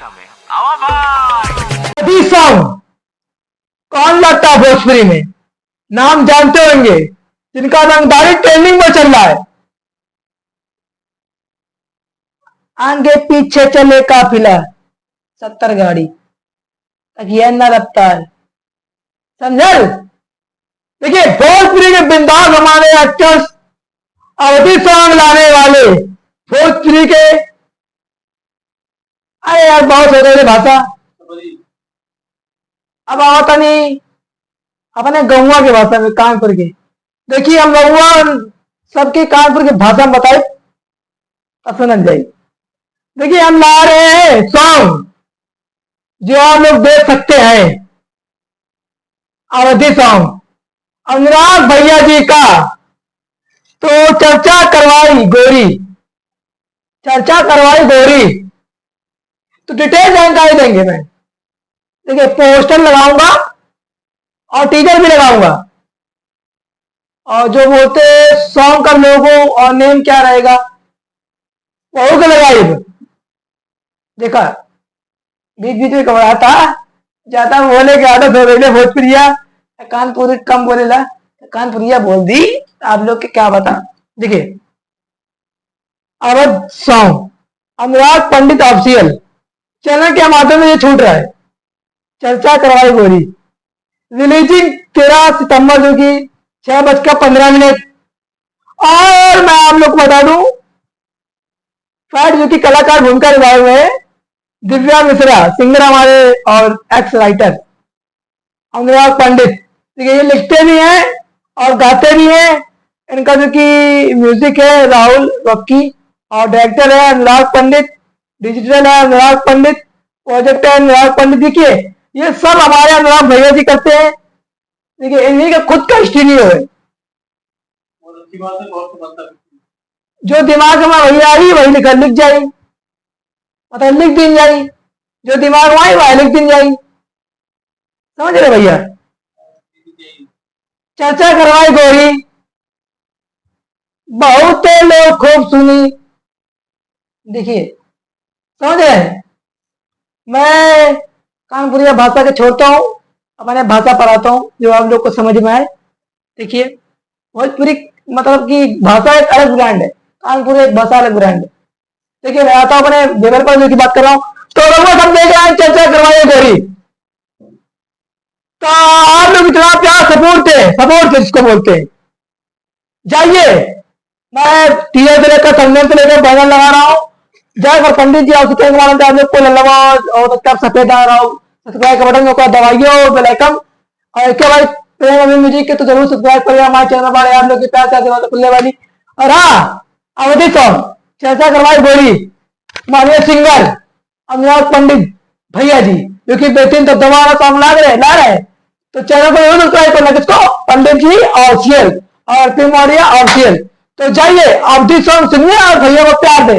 कक्षा में। आओ भाई। अभी सॉन्ग कौन लगता है भोजपुरी में? नाम जानते होंगे जिनका रंगदारी ट्रेंडिंग में चल रहा है। आगे पीछे चले काफिला 70 गाड़ी तक यह न रफ्तार। समझल? देखिए भोजपुरी के बिंदास हमारे एक्टर्स अवधि सॉन्ग लाने वाले भोजपुरी के। अरे यार बहुत हो गई भाषा। अब आवता नहीं अपने गौवा के भाषा में कानपुर के। देखिए हम गौवा सबके कानपुर की भाषा में बताए तो समझ जाए। देखिए हम ला रहे हैं सॉन्ग जो आप लोग देख सकते हैं, अवधि सॉन्ग अनुराग भैया जी का। तो चर्चा करवाई गोरी, चर्चा करवाई गोरी। तो डिटेल जानकारी देंगे मैं। देखिए पोस्टर लगाऊंगा और टीजर भी लगाऊंगा, और जो बोलते सॉन्ग का लोगो और नेम क्या रहेगा वो को लगाई। देखा बीच बीच में घबराता ज्यादा बोले के आदत हो गई भोजपुरिया। कानपुरी कम बोलेला, कानपुरिया बोल दी। आप लोग के क्या बता। देखिए अवध सॉन्ग अनुराग पंडित ऑफिशियल चैनल के माध्यम में ये छूट रहा है। चर्चा करवाई गोरी रिलीजिंग 13 सितंबर जो कि 6:15। और मैं आप लोग को बता दूं फैट जो कि कलाकार भूमिका निभाए हुए हैं दिव्या मिश्रा, सिंगर हमारे और एक्स राइटर अनुराग पंडित। ये लिखते भी हैं और गाते भी हैं। इनका जो कि म्यूजिक है राहुल रॉकी, और डायरेक्टर है अनुराग पंडित, डिजिटल है अनुराग पंडित, प्रोजेक्ट है अनुराग पंडित। देखिए ये सब हमारे अनुराग भैया जी करते हैं। देखिए इन्हीं का खुद का स्टूडियो है। जो दिमाग में वही आई वही लिख जाई, मतलब लिख दी जाई। जो दिमाग में आई वही लिख दी जाई। समझ रहे भैया? चर्चा करवाई गोरी बहुत लोग खूब सुनी। देखिए समझ रहे हैं? मैं कानपुरिया भाषा के छोड़ता हूँ, अपने भाषा पढ़ाता हूँ जो आप लोग को समझ में आए। देखिए भोजपुरी मतलब कि भाषा एक अलग ब्रांड है, कानपुरी एक भाषा अलग ब्रांड है। देखिए मैं आता हूँ अपने डेवलपर जो की बात कर रहा हूँ। तो लोग सब देख रहे हैं चर्चा करवाइए गोरी। तो आप लोग इतना प्यार सपोर्ट किसको बोलते हैं। जाइए मैं टीजर से लेकर थंबनेल से लेकर बैनर लगा रहा हूँ। जय पंडित जी आप को लल्लाबाद और सफेद आ रहा हूँ। सब्सक्राइब का बटन होगा दबाइए बेल आइकन। और इसके बाद प्रेम अभी म्यूजिक के तो जरूर सब्सक्राइब करिए हमारे चैनल पर। आप लोग की प्यार से खुलने वाली। और हाँ अवधि सॉन्ग चर्चा करवाई गोरी माननीय सिंगर अनुराग पंडित भैया जी जो कि बेहतरीन तो दोबारा सॉन्ग ला रहे। तो चैनल को जरूर सब्सक्राइब करना किसको, पंडित जी ऑफिशियल और फिल्म ऑडियो ऑफिशियल। तो जाइए अवधि सॉन्ग सुनिए और भैया को प्यार दे।